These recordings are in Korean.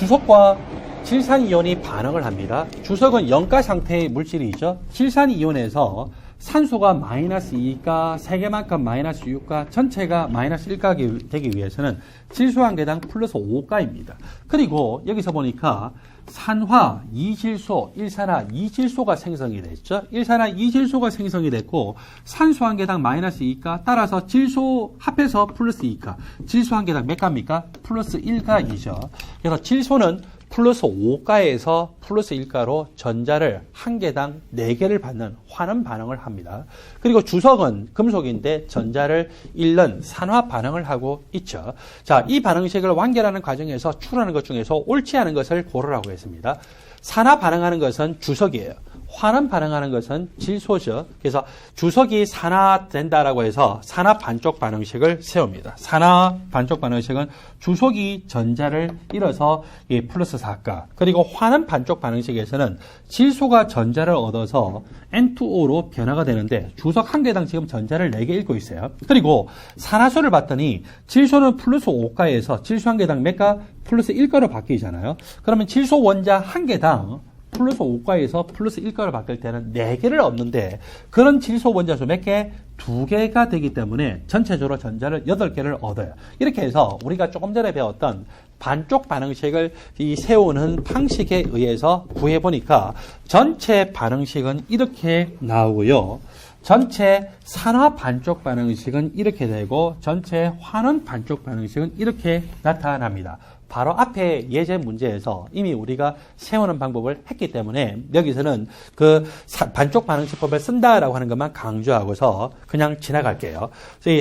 주석과 질산이온이 반응을 합니다. 주석은 염가 상태의 물질이죠. 질산이온에서 산소가 마이너스 2가 3개만큼 마이너스 6가 전체가 마이너스 1가 되기 위해서는 질소 한 개당 플러스 5가입니다. 그리고 여기서 보니까 산화 2질소, 1산화 2질소가 생성이 됐죠. 1산화 2질소가 생성이 됐고 산소 한 개당 마이너스 2가 따라서 질소 합해서 플러스 2가 질소 한 개당 몇 가입니까? 플러스 1가이죠. 그래서 질소는 플러스 5가에서 플러스 1가로 전자를 한 개당 4개를 받는 환원 반응을 합니다. 그리고 주석은 금속인데 전자를 잃는 산화 반응을 하고 있죠. 자, 이 반응식을 완결하는 과정에서 추론하는 것 중에서 옳지 않은 것을 고르라고 했습니다. 산화 반응하는 것은 주석이에요. 환원 반응하는 것은 질소죠. 그래서 주석이 산화된다라고 해서 산화 반쪽 반응식을 세웁니다. 산화 반쪽 반응식은 주석이 전자를 잃어서 플러스 4가, 그리고 환원 반쪽 반응식에서는 질소가 전자를 얻어서 N2O로 변화가 되는데 주석 한 개당 지금 전자를 4개 잃고 있어요. 그리고 산화수를 봤더니 질소는 플러스 5가에서 질소 한 개당 몇 가? 플러스 1가로 바뀌잖아요. 그러면 질소 원자 한 개당 플러스 5가에서 플러스 1가로 바뀔 때는 4개를 얻는데 그런 질소 원자수 몇 개? 2개가 되기 때문에 전체적으로 전자를 8개를 얻어요. 이렇게 해서 우리가 조금 전에 배웠던 반쪽 반응식을 세우는 방식에 의해서 구해보니까 전체 반응식은 이렇게 나오고요. 전체 산화 반쪽 반응식은 이렇게 되고 전체 환원 반쪽 반응식은 이렇게 나타납니다. 바로 앞에 예제 문제에서 이미 우리가 세우는 방법을 했기 때문에 여기서는 그 반쪽 반응식법을 쓴다라고 하는 것만 강조하고서 그냥 지나갈게요.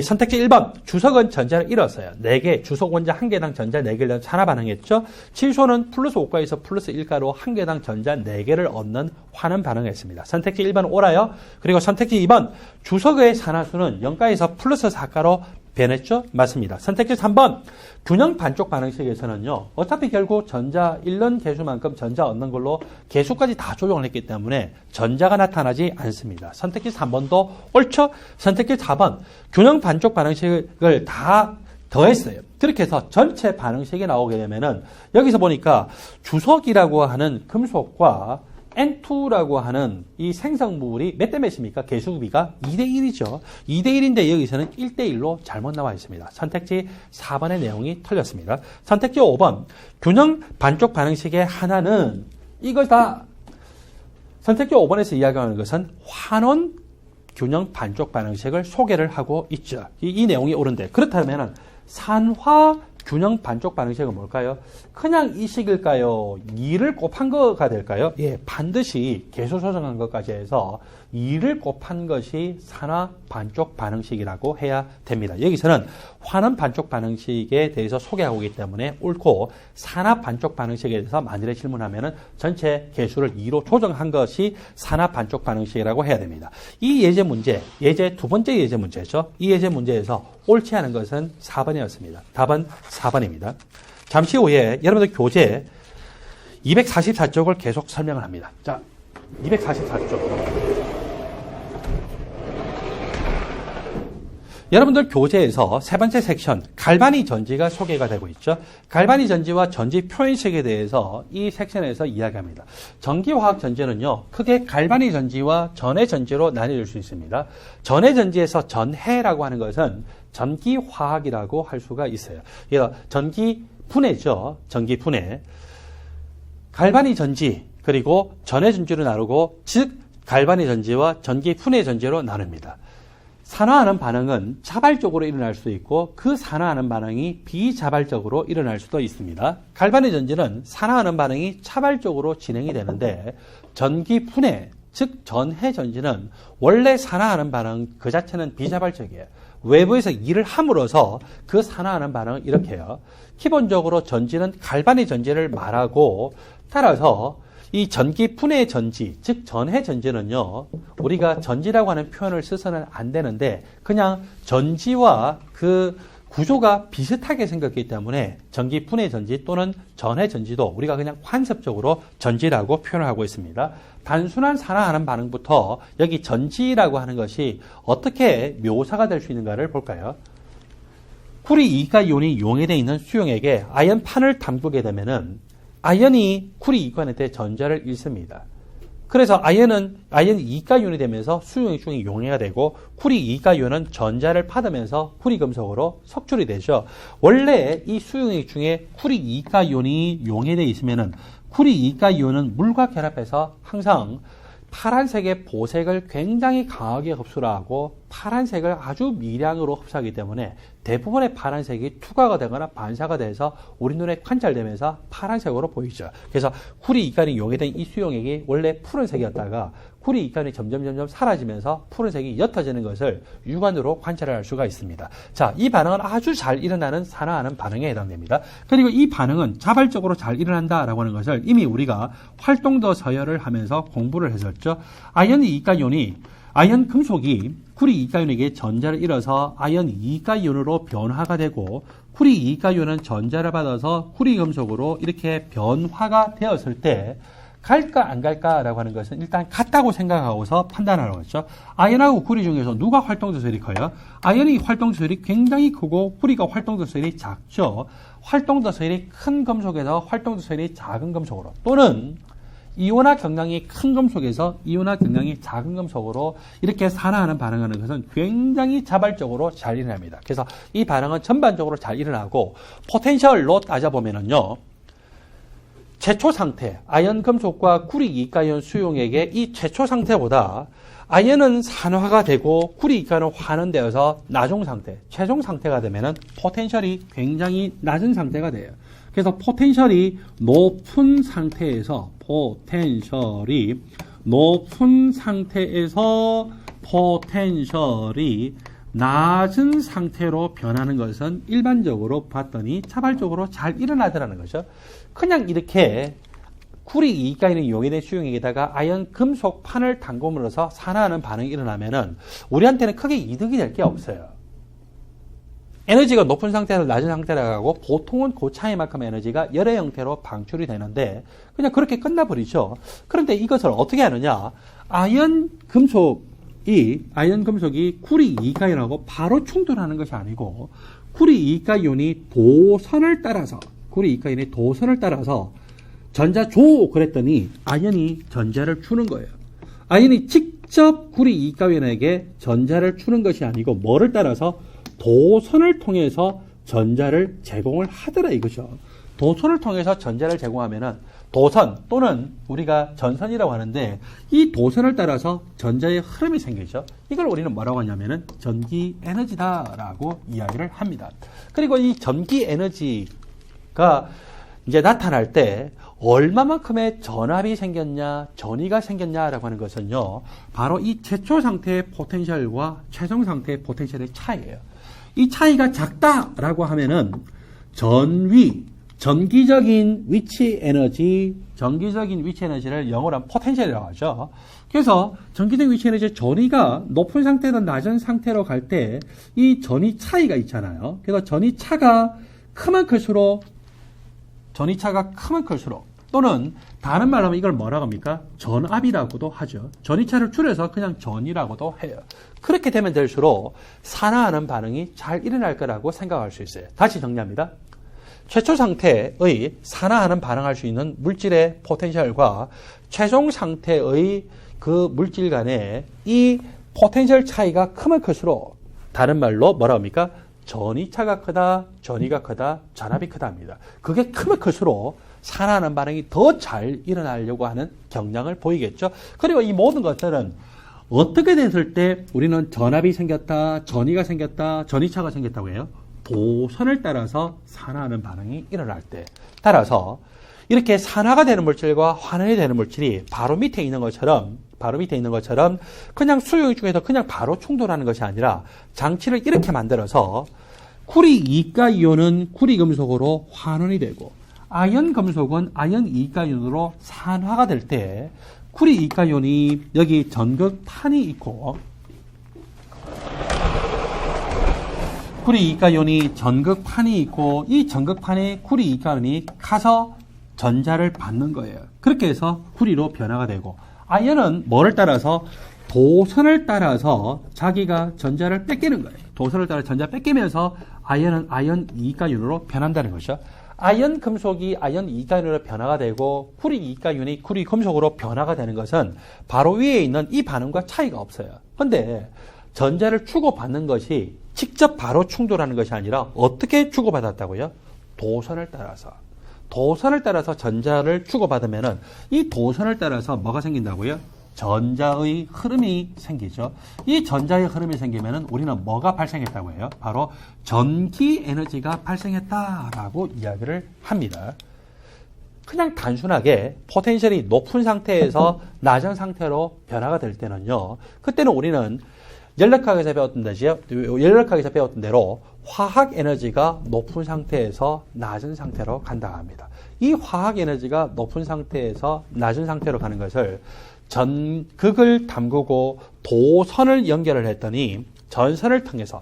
선택지 1번, 주석은 전자를 잃었어요. 4개, 주석 원자 한 개당 전자 4개를 산화 반응했죠. 질소는 플러스 5가에서 플러스 1가로 한 개당 전자 4개를 얻는 환원 반응했습니다. 선택지 1번 옳아요. 그리고 선택지 2번, 주석의 산화수는 0가에서 플러스 4가로 변했죠? 맞습니다. 선택지 3번, 균형 반쪽 반응식에서는요, 어차피 결국 전자 잃는 개수만큼 전자 얻는 걸로 개수까지 다 조정을 했기 때문에 전자가 나타나지 않습니다. 선택지 3번도 옳죠? 선택지 4번, 균형 반쪽 반응식을 다 더했어요. 그렇게 해서 전체 반응식이 나오게 되면은 여기서 보니까 주석이라고 하는 금속과 N2라고 하는 이 생성물이 몇 대 몇입니까? 개수비가 2대1이죠. 2대1인데 여기서는 1대1로 잘못 나와 있습니다. 선택지 4번의 내용이 틀렸습니다. 선택지 5번, 균형 반쪽 반응식의 하나는 이걸 다 선택지 5번에서 이야기하는 것은 환원 균형 반쪽 반응식을 소개를 하고 있죠. 이 내용이 옳은데 그렇다면 산화 균형 반쪽 반응식은 뭘까요? 그냥 이 식일까요? 2를 곱한 거가 될까요? 예, 반드시 개수 조정한 것까지 해서 2를 곱한 것이 산화 반쪽 반응식이라고 해야 됩니다. 여기서는 환원 반쪽 반응식에 대해서 소개하고 있기 때문에 옳고 산화 반쪽 반응식에 대해서 만일에 질문하면은 전체 개수를 2로 조정한 것이 산화 반쪽 반응식이라고 해야 됩니다. 이 예제 문제, 예제 두 번째 예제 문제죠. 이 예제 문제에서 옳지 않은 것은 4번이었습니다. 답은 4번입니다. 잠시 후에 여러분들 교재 244쪽을 계속 설명을 합니다. 자, 244쪽. 여러분들 교재에서 세 번째 섹션 갈바니 전지가 소개가 되고 있죠. 갈바니 전지와 전지 표현식에 대해서 이 섹션에서 이야기합니다. 전기화학 전지는요, 크게 갈바니 전지와 전해 전지로 나뉘어질 수 있습니다. 전해 전지에서 전해라고 하는 것은 전기화학이라고 할 수가 있어요. 그래서 전기 분해죠. 전기 분해. 갈바니 전지 그리고 전해 전지로 나누고 즉 갈바니 전지와 전기 분해 전지로 나눕니다. 산화하는 반응은 자발적으로 일어날 수도 있고 그 산화하는 반응이 비자발적으로 일어날 수도 있습니다. 갈바니 전지는 산화하는 반응이 자발적으로 진행이 되는데 전기 분해, 즉 전해 전지는 원래 산화하는 반응 그 자체는 비자발적이에요. 외부에서 일을 함으로써 그 산화하는 반응을 이렇게 해요. 기본적으로 전지는 갈바니 전지를 말하고 따라서 이 전기 분해 전지, 즉 전해 전지는요, 우리가 전지라고 하는 표현을 써서는 안 되는데 그냥 전지와 그 구조가 비슷하게 생겼기 때문에 전기 분해 전지 또는 전해 전지도 우리가 그냥 관습적으로 전지라고 표현을 하고 있습니다. 단순한 산화하는 반응부터 여기 전지라고 하는 것이 어떻게 묘사가 될 수 있는가를 볼까요? 쿠리 2가 이온이 용해되어 있는 수용액에 아연판을 담그게 되면은 아연이 쿠리 이가연일 때 전자를 잃습니다. 그래서 아연이 이가연이 되면서 수용액 용해가 되고 쿠리 이가연은 전자를 받으면서 쿠리 금속으로 석출이 되죠. 원래 이 수용액 중에 쿠리 이가연이 용해되어 있으면은 쿠리 이가연은 물과 결합해서 항상 파란색의 보색을 굉장히 강하게 흡수를 하고 파란색을 아주 미량으로 흡수하기 때문에 대부분의 파란색이 투과가 되거나 반사가 돼서 우리 눈에 관찰되면서 파란색으로 보이죠. 그래서 쿠리 이가연이 용해된 이 수용액이 원래 푸른색이었다가 쿠리 이가연이 점점 사라지면서 푸른색이 옅어지는 것을 육안으로 관찰할 수가 있습니다. 자, 이 반응은 아주 잘 일어나는 산화하는 반응에 해당됩니다. 그리고 이 반응은 자발적으로 잘 일어난다라고 하는 것을 이미 우리가 활동도 서열을 하면서 공부를 했었죠. 아연 금속이 쿠리 이가연에게 전자를 잃어서 아연 이가연으로 변화가 되고 쿠리 이가연은 전자를 받아서 쿠리 금속으로 이렇게 변화가 되었을 때 갈까 안 갈까라고 하는 것은 일단 같다고 생각하고서 판단하라고 했죠. 아연하고 쿠리 중에서 누가 활동도수율이 커요? 아연이 활동도수율이 굉장히 크고 쿠리가 활동도수율이 작죠. 활동도수율이 큰 금속에서 활동도수율이 작은 금속으로 또는 이온화 경량이 큰 금속에서 이온화 경량이 작은 금속으로 이렇게 산화하는 반응하는 것은 굉장히 자발적으로 잘 일어납니다. 그래서 이 반응은 전반적으로 잘 일어나고 포텐셜로 따져보면은요. 최초 상태, 아연 금속과 쿠리 이가연 수용액의 이 최초 상태보다 아연은 산화가 되고 쿠리 이가연은 환원되어서 나중 상태, 최종 상태가 되면은 포텐셜이 굉장히 낮은 상태가 돼요. 그래서 포텐셜이 높은 상태에서 포텐셜이 낮은 상태로 변하는 것은 일반적으로 봤더니 자발적으로 잘 일어나더라는 거죠. 그냥 이렇게 쿠리 이가연이 용해된 수용액에다가 아연 금속판을 담금으로써 산화하는 반응이 일어나면은 우리한테는 크게 이득이 될 게 없어요. 에너지가 높은 상태에서 낮은 상태로 가고 보통은 그 차이만큼 에너지가 열의 형태로 방출이 되는데 그냥 그렇게 끝나버리죠. 그런데 이것을 어떻게 하느냐? 아연 금속이 쿠리 이가연하고 바로 충돌하는 것이 아니고 쿠리 이가연이 도선을 따라서 전자 줘 그랬더니 아연이 전자를 주는 거예요. 아연이 직접 쿠리 이가연에게 전자를 주는 것이 아니고 뭐를 따라서 도선을 통해서 전자를 제공을 하더라 이거죠. 도선을 통해서 전자를 제공하면은 도선 또는 우리가 전선이라고 하는데 이 도선을 따라서 전자의 흐름이 생기죠. 이걸 우리는 뭐라고 하냐면은 전기 에너지다라고 이야기를 합니다. 그리고 이 전기 에너지가 이제 나타날 때 얼마만큼의 전압이 생겼냐, 전위가 생겼냐라고 하는 것은요, 바로 이 최초 상태의 포텐셜과 최종 상태의 포텐셜의 차이예요. 이 차이가 작다라고 하면은 전기적인 위치 에너지를 영어로 하면 포텐셜이라고 하죠. 그래서 전기적인 위치 에너지의 전위가 높은 상태에서 낮은 상태로 갈 때 이 전위 차이가 있잖아요. 그래서 전위 차가 크면 클수록 또는 다른 말로 하면 이걸 뭐라고 합니까? 전압이라고도 하죠. 전위차를 줄여서 그냥 전이라고도 해요. 그렇게 되면 될수록 산화하는 반응이 잘 일어날 거라고 생각할 수 있어요. 다시 정리합니다. 최초 상태의 산화하는 반응할 수 있는 물질의 포텐셜과 최종 상태의 그 물질 간의 이 포텐셜 차이가 크면 클수록 다른 말로 뭐라고 합니까? 전위차가 크다, 전위가 크다, 전압이 크다 합니다. 그게 크면 클수록 산화하는 반응이 더 잘 일어나려고 하는 경향을 보이겠죠. 그리고 이 모든 것들은 어떻게 됐을 때 우리는 전압이 생겼다, 전위가 생겼다, 전위차가 생겼다고 해요? 도선을 따라서 산화하는 반응이 일어날 때. 따라서 이렇게 산화가 되는 물질과 환원이 되는 물질이 바로 밑에 있는 것처럼 그냥 수용액 중에서 그냥 바로 충돌하는 것이 아니라 장치를 이렇게 만들어서 쿠리 이가이온은 쿠리 금속으로 환원이 되고 아연 금속은 아연 이가이온으로 산화가 될 때 쿠리 이가이온이 여기 전극판이 있고 이 전극판에 쿠리 이가이온이 가서 전자를 받는 거예요. 그렇게 해서 쿠리로 변화가 되고 아연은 뭐를 따라서 도선을 따라서 자기가 전자를 뺏기는 거예요. 도선을 따라 전자 뺏기면서 아연은 아연 이가이온으로 변한다는 것이죠. 아연 금속이 아연 이가연으로 변화가 되고 구리 이가연이 구리 금속으로 변화가 되는 것은 바로 위에 있는 이 반응과 차이가 없어요. 근데 전자를 주고받는 것이 직접 바로 충돌하는 것이 아니라 어떻게 주고받았다고요? 도선을 따라서 전자를 주고받으면은 이 도선을 따라서 뭐가 생긴다고요? 전자의 흐름이 생기죠. 이 전자의 흐름이 생기면은 우리는 뭐가 발생했다고 해요? 바로 전기 에너지가 발생했다라고 이야기를 합니다. 그냥 단순하게 포텐셜이 높은 상태에서 낮은 상태로 변화가 될 때는요. 그때는 우리는 연력학에서 배웠던 대로 화학 에너지가 높은 상태에서 낮은 상태로 간다 합니다. 이 화학 에너지가 높은 상태에서 낮은 상태로 가는 것을 전극을 담그고 도선을 연결을 했더니 도선을 통해서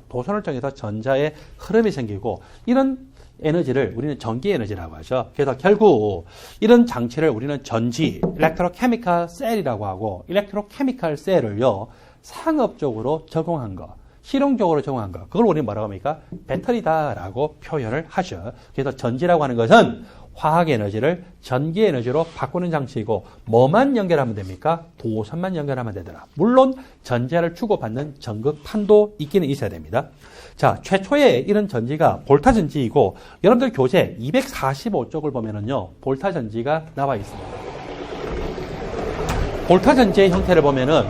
전자의 흐름이 생기고 이런 에너지를 우리는 전기 에너지라고 하죠. 그래서 결국 이런 장치를 우리는 전지, 일렉트로케미컬 셀이라고 하고 일렉트로케미컬 셀을요. 상업적으로 적용한 거, 실용적으로 적용한 거, 그걸 우리는 뭐라고 합니까? 배터리다라고 표현을 하죠. 그래서 전지라고 하는 것은 화학 에너지를 전기 에너지로 바꾸는 장치이고 뭐만 연결하면 됩니까? 도선만 연결하면 되더라. 물론 전자를 주고받는 전극판도 있기는 있어야 됩니다. 자, 최초의 이런 전지가 볼타 전지이고 여러분들 교재 245쪽을 보면은요. 볼타 전지가 나와 있습니다. 볼타 전지의 형태를 보면은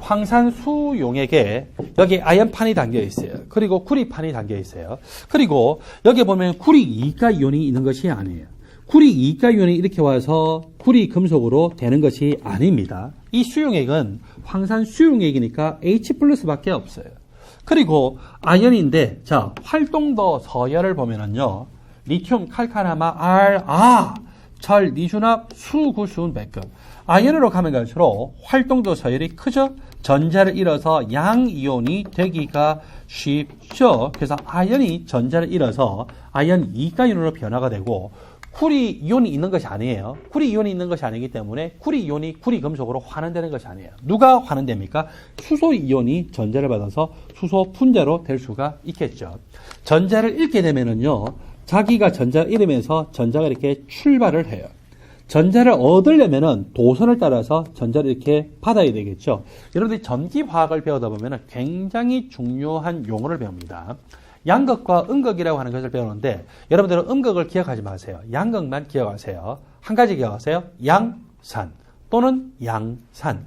황산수용액에 여기 아연판이 담겨 있어요. 그리고 구리판이 담겨 있어요. 그리고 여기 보면 구리 이가이온이 있는 것이 아니에요. 구리 이가이온이 이렇게 와서 구리 금속으로 되는 것이 아닙니다. 이 수용액은 황산수용액이니까 H+밖에 없어요. 그리고 아연인데 자, 활동도 서열을 보면은요. 리튬, 칼카나마, 철, 리준압, 수구수은 백금. 아연으로 가면 갈수록 활동도 서열이 크죠? 전자를 잃어서 양이온이 되기가 쉽죠? 그래서 아연이 전자를 잃어서 아연 이가이온으로 변화가 되고 구리 이온이 있는 것이 아니에요. 구리 이온이 있는 것이 아니기 때문에 구리 이온이 구리 금속으로 환원되는 것이 아니에요. 누가 환원됩니까? 수소 이온이 전자를 받아서 수소 분자로 될 수가 있겠죠. 전자를 잃게 되면은요. 자기가 전자를 잃으면서 전자가 이렇게 출발을 해요. 전자를 얻으려면은 도선을 따라서 전자를 이렇게 받아야 되겠죠. 여러분들이 전기화학을 배우다 보면은 굉장히 중요한 용어를 배웁니다. 양극과 음극이라고 하는 것을 배우는데 여러분들은 음극을 기억하지 마세요. 양극만 기억하세요. 한 가지 기억하세요. 양산 또는 양산.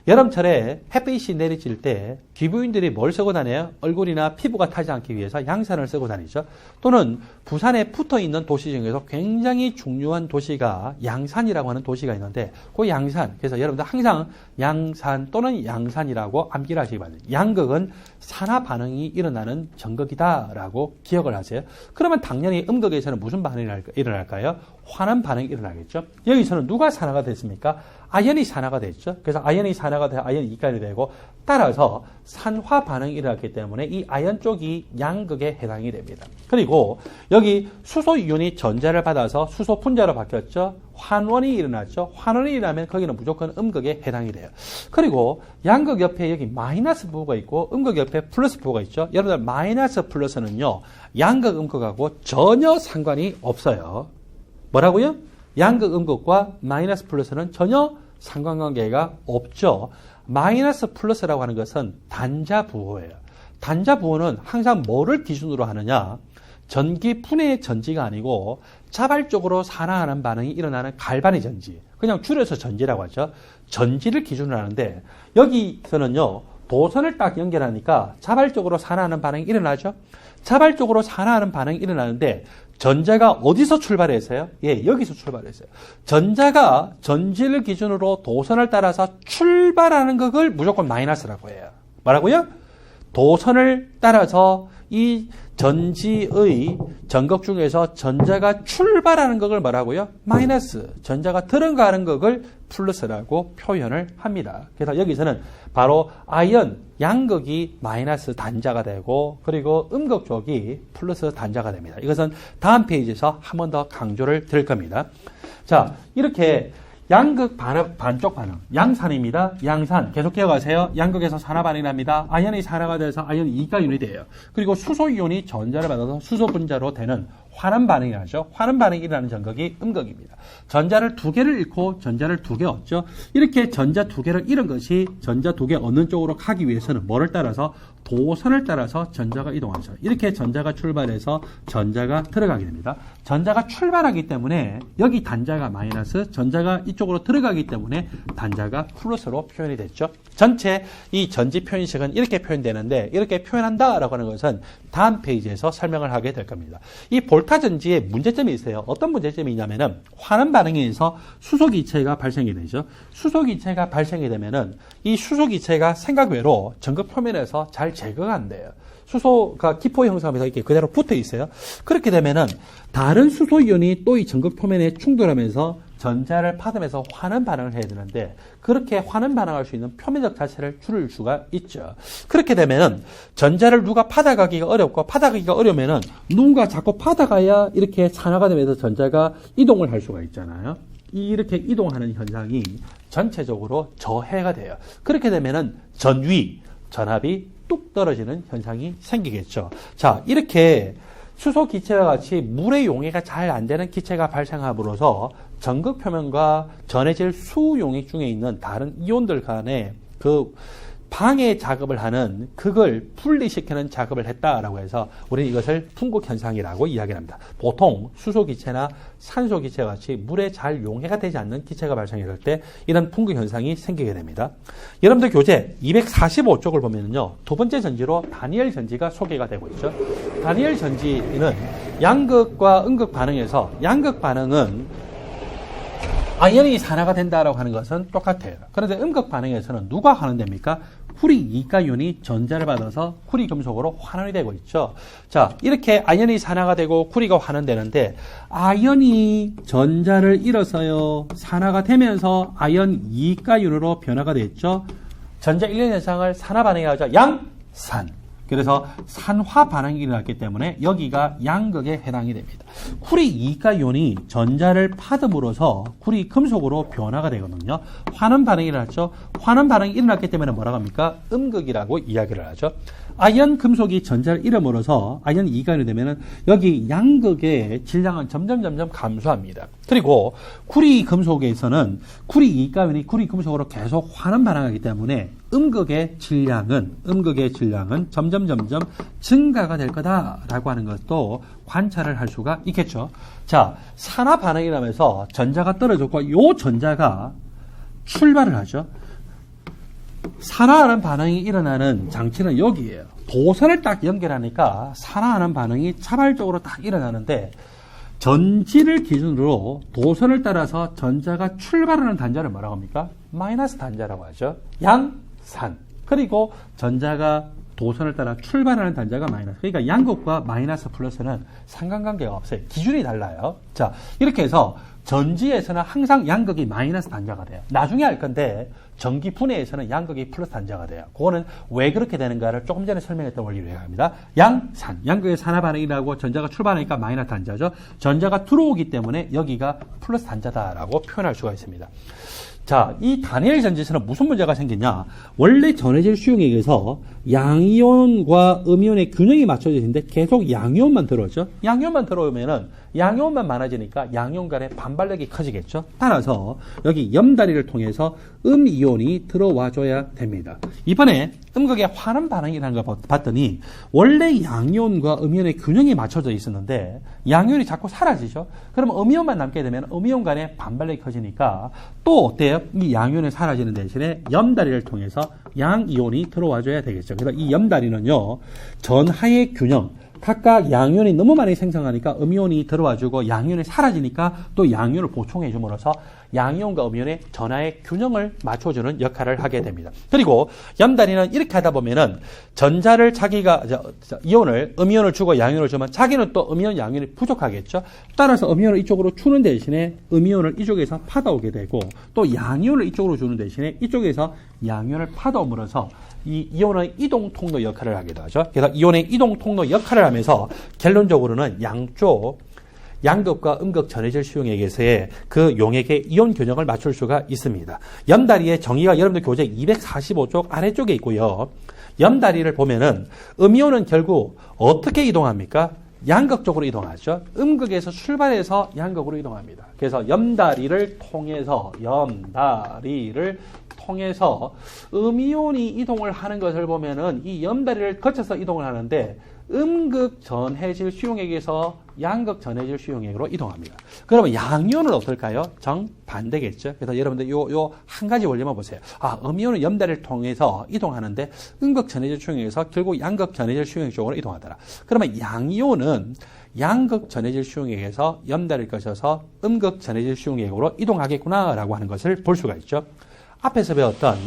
여름철에 햇빛이 내리칠 때 기부인들이 뭘 쓰고 다녀요? 얼굴이나 피부가 타지 않기 위해서 양산을 쓰고 다니죠. 또는 부산에 붙어있는 도시 중에서 굉장히 중요한 도시가 양산이라고 하는 도시가 있는데 그 양산, 그래서 여러분들 항상 양산 또는 양산이라고 암기를 하시기 바랍니다. 양극은 산화 반응이 일어나는 전극이다라고 기억을 하세요. 그러면 당연히 음극에서는 무슨 반응이 일어날까요? 환원 반응이 일어나겠죠. 여기서는 누가 산화가 됐습니까? 아연이 산화가 됐죠. 그래서 아연이 산화가 돼서 아연 이가연이 되고 따라서 산화 반응이 일어났기 때문에 이 아연 쪽이 양극에 해당이 됩니다. 그리고 여기 수소 이온이 전자를 받아서 수소 분자로 바뀌었죠. 환원이 일어났죠. 환원이 일어나면 거기는 무조건 음극에 해당이 돼요. 그리고 양극 옆에 여기 마이너스 부호가 있고 음극 옆에 플러스 부호가 있죠. 여러분들 마이너스 플러스는요. 양극 음극하고 전혀 상관이 없어요. 뭐라고요? 양극 음극과 마이너스 플러스는 전혀 상관관계가 없죠. 마이너스 플러스라고 하는 것은 단자 부호예요. 단자 부호는 항상 뭐를 기준으로 하느냐? 전기 분해 전지가 아니고 자발적으로 산화하는 반응이 일어나는 갈바닉 전지. 그냥 줄여서 전지라고 하죠. 전지를 기준으로 하는데 여기서는요. 도선을 딱 연결하니까 자발적으로 산화하는 반응이 일어나죠. 자발적으로 산화하는 반응이 일어나는데 전자가 어디서 출발했어요? 예, 여기서 출발했어요. 전자가 전지를 기준으로 도선을 따라서 출발하는 것을 무조건 마이너스라고 해요. 뭐라고요? 도선을 따라서 이 전지의 전극 중에서 전자가 출발하는 것을 뭐라고요? 마이너스. 전자가 들어가는 것을 플러스라고 표현을 합니다. 그래서 여기서는 바로 아연, 양극이 마이너스 단자가 되고 그리고 음극 쪽이 플러스 단자가 됩니다. 이것은 다음 페이지에서 한 번 더 강조를 드릴 겁니다. 자, 이렇게 양극 반쪽 반응, 양산입니다. 양산 계속 기억하세요. 양극에서 산화 반응이 납니다. 아연이 산화가 돼서 아연 이가연이 돼요. 그리고 수소 이온이 전자를 받아서 수소 분자로 되는 환원 반응이 나죠. 환원 반응이 일어나는 전극이 음극입니다. 전자를 두 개를 잃고 전자를 두 개 얻죠. 이렇게 전자 두 개를 잃은 것이 전자 두 개 얻는 쪽으로 가기 위해서는 뭐를 따라서? 도선을 따라서 전자가 이동하죠. 이렇게 전자가 출발해서 전자가 들어가게 됩니다. 전자가 출발하기 때문에 여기 단자가 마이너스, 전자가 이쪽으로 들어가기 때문에 단자가 플러스로 표현이 됐죠. 전체 이 전지 표현식은 이렇게 표현되는데 이렇게 표현한다라고 하는 것은 다음 페이지에서 설명을 하게 될 겁니다. 이 볼타 전지에 문제점이 있어요. 어떤 문제점이 있냐면은 환원 반응에 의해서 수소기체가 발생이 되죠. 수소기체가 발생이 되면은 이 수소기체가 생각외로 전극 표면에서 잘 제거가 안 돼요. 수소가 기포 형성하면서 이렇게 그대로 붙어 있어요. 그렇게 되면은 다른 수소이온이 또 이 전극 표면에 충돌하면서 전자를 받으면서 환원 반응을 해야 되는데 그렇게 환원 반응할 수 있는 표면적 자체를 줄일 수가 있죠. 그렇게 되면은 전자를 누가 받아가기가 어렵고 받아가기가 어려우면은 누군가 자꾸 받아가야 이렇게 산화가 되면서 전자가 이동을 할 수가 있잖아요. 이렇게 이동하는 현상이 전체적으로 저해가 돼요. 그렇게 되면은 전위, 전압이 뚝 떨어지는 현상이 생기겠죠. 자, 이렇게 수소 기체와 같이 물의 용해가 잘 안 되는 기체가 발생함으로써 전극 표면과 전해질 수용액 중에 있는 다른 이온들 간의 그 방해 작업을 하는 그걸 분리시키는 작업을 했다라고 해서 우리는 이것을 풍극 현상이라고 이야기를 합니다. 보통 수소 기체나 산소 기체와 같이 물에 잘 용해가 되지 않는 기체가 발생했을 때 이런 풍극 현상이 생기게 됩니다. 여러분들 교재 245쪽을 보면요. 두 번째 전지로 다니엘 전지가 소개가 되고 있죠. 다니엘 전지는 양극과 음극 반응에서 양극 반응은 아이언이 산화가 된다라고 하는 것은 똑같아요. 그런데 음극 반응에서는 누가 환원됩니까? 쿠리 이가이온이 전자를 받아서 쿠리 금속으로 환원이 되고 있죠. 자, 이렇게 아이언이 산화가 되고 쿠리가 환원되는데 아이언이 전자를 잃어서요. 산화가 되면서 아이언 이가이온으로 변화가 됐죠. 전자 1년 현상을 산화 반응이라고 하죠. 양산. 그래서 산화 반응이 일어났기 때문에 여기가 양극에 해당이 됩니다. 쿠리 이가이온이 전자를 받음으로써 쿠리 금속으로 변화가 되거든요. 환원 반응이 일어났죠. 환원 반응이 일어났기 때문에 뭐라고 합니까? 음극이라고 이야기를 하죠. 아이언 금속이 전자를 잃음으로써 아이언 이가이온이 되면은 여기 양극의 질량은 점점 감소합니다. 그리고 쿠리 금속에서는 쿠리 이가이온이 쿠리 금속으로 계속 환원 반응하기 때문에 음극의 질량은 점점 증가가 될 거다라고 하는 것도 관찰을 할 수가 있겠죠. 자, 산화 반응이 나면서 전자가 떨어졌고 요 전자가 출발을 하죠. 산화하는 반응이 일어나는 장치는 여기에요. 도선을 딱 연결하니까 산화하는 반응이 자발적으로 딱 일어나는데 전지를 기준으로 도선을 따라서 전자가 출발하는 단자를 뭐라고 합니까? 마이너스 단자라고 하죠. 양산. 그리고 전자가 도선을 따라 출발하는 단자가 마이너스. 그러니까 양극과 마이너스 플러스는 상관관계가 없어요. 기준이 달라요. 자, 이렇게 해서 전지에서는 항상 양극이 마이너스 단자가 돼요. 나중에 할 건데 전기 분해에서는 양극이 플러스 단자가 돼요. 그거는 왜 그렇게 되는가를 조금 전에 설명했던 원리로 이야기합니다. 양산. 양극의 산화 반응이라고 전자가 출발하니까 마이너스 단자죠. 전자가 들어오기 때문에 여기가 플러스 단자다라고 표현할 수가 있습니다. 자, 이 다니엘 전지에서는 무슨 문제가 생겼냐? 원래 전해질 수용액에서 양이온과 음이온의 균형이 맞춰져 있는데 계속 양이온만 들어오죠. 양이온만 들어오면은 양이온만 많아지니까 양이온 간의 반발력이 커지겠죠. 따라서 여기 염다리를 통해서 음이온이 들어와줘야 됩니다. 이번에 음극의 환원 반응이라는 걸 봤더니 원래 양이온과 음이온의 균형이 맞춰져 있었는데 양이온이 자꾸 사라지죠. 그러면 음이온만 남게 되면 음이온 간의 반발력이 커지니까 또 어때요? 이 양이온이 사라지는 대신에 염다리를 통해서 양이온이 들어와줘야 되겠죠. 그래서 이 염다리는요, 전하의 균형, 각각 양이온이 너무 많이 생성하니까 음이온이 들어와주고 양이온이 사라지니까 또 양이온을 보충해 줌으로써 양이온과 음이온의 전하의 균형을 맞춰주는 역할을 하게 됩니다. 그리고 염다리는 이렇게 하다 보면은 전자를 자기가 이온을 음이온을 주고 양이온을 주면 자기는 또 음이온 양이온이 부족하겠죠. 따라서 음이온을 이쪽으로 주는 대신에 음이온을 이쪽에서 받아오게 되고 또 양이온을 이쪽으로 주는 대신에 이쪽에서 양이온을 받아옴으로써 이 이온의 이동 통로 역할을 하기도 하죠. 그래서 이온의 이동 통로 역할을 하면서 결론적으로는 양쪽 양극과 음극 전해질 수용액에서의 그 용액의 이온 균형을 맞출 수가 있습니다. 염다리의 정의가 여러분들 교재 245쪽 아래쪽에 있고요. 염다리를 보면은 음이온은 결국 어떻게 이동합니까? 양극적으로 이동하죠. 음극에서 출발해서 양극으로 이동합니다. 그래서 염다리를 통해서 음이온이 이동을 하는 것을 보면은 이 염다리를 거쳐서 이동을 하는데 음극 전해질 수용액에서 양극 전해질 수용액으로 이동합니다. 그러면 양이온은 어떨까요? 정반대겠죠. 그래서 여러분들 요 한 가지 원리만 보세요. 음이온은 염다리를 통해서 이동하는데 음극 전해질 수용액에서 결국 양극 전해질 수용액 쪽으로 이동하더라. 그러면 양이온은 양극 전해질 수용액에서 염다리를 거쳐서 음극 전해질 수용액으로 이동하겠구나라고 하는 것을 볼 수가 있죠. 앞에서 배웠던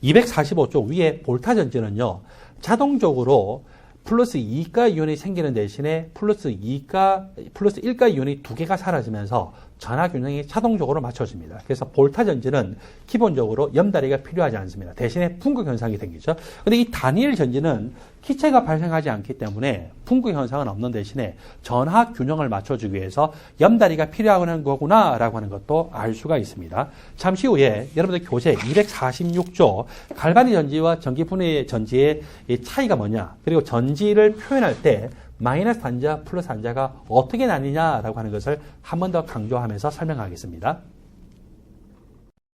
245쪽 위에 볼타 전지는요, 자동적으로 플러스 2가 이온이 생기는 대신에 플러스 1가 이온이 두 개가 사라지면서 전하 균형이 자동적으로 맞춰집니다. 그래서 볼타 전지는 기본적으로 염다리가 필요하지 않습니다. 대신에 풍극 현상이 생기죠. 근데 이 다니엘 전지는 기체가 발생하지 않기 때문에 풍극 현상은 없는 대신에 전하 균형을 맞춰주기 위해서 염다리가 필요하는 거구나라고 하는 것도 알 수가 있습니다. 잠시 후에 여러분들 교재 246조 갈바니 전지와 전기 분해 전지의 차이가 뭐냐, 그리고 전지를 표현할 때 마이너스 단자, 플러스 단자가 어떻게 나뉘냐라고 하는 것을 한 번 더 강조하면서 설명하겠습니다.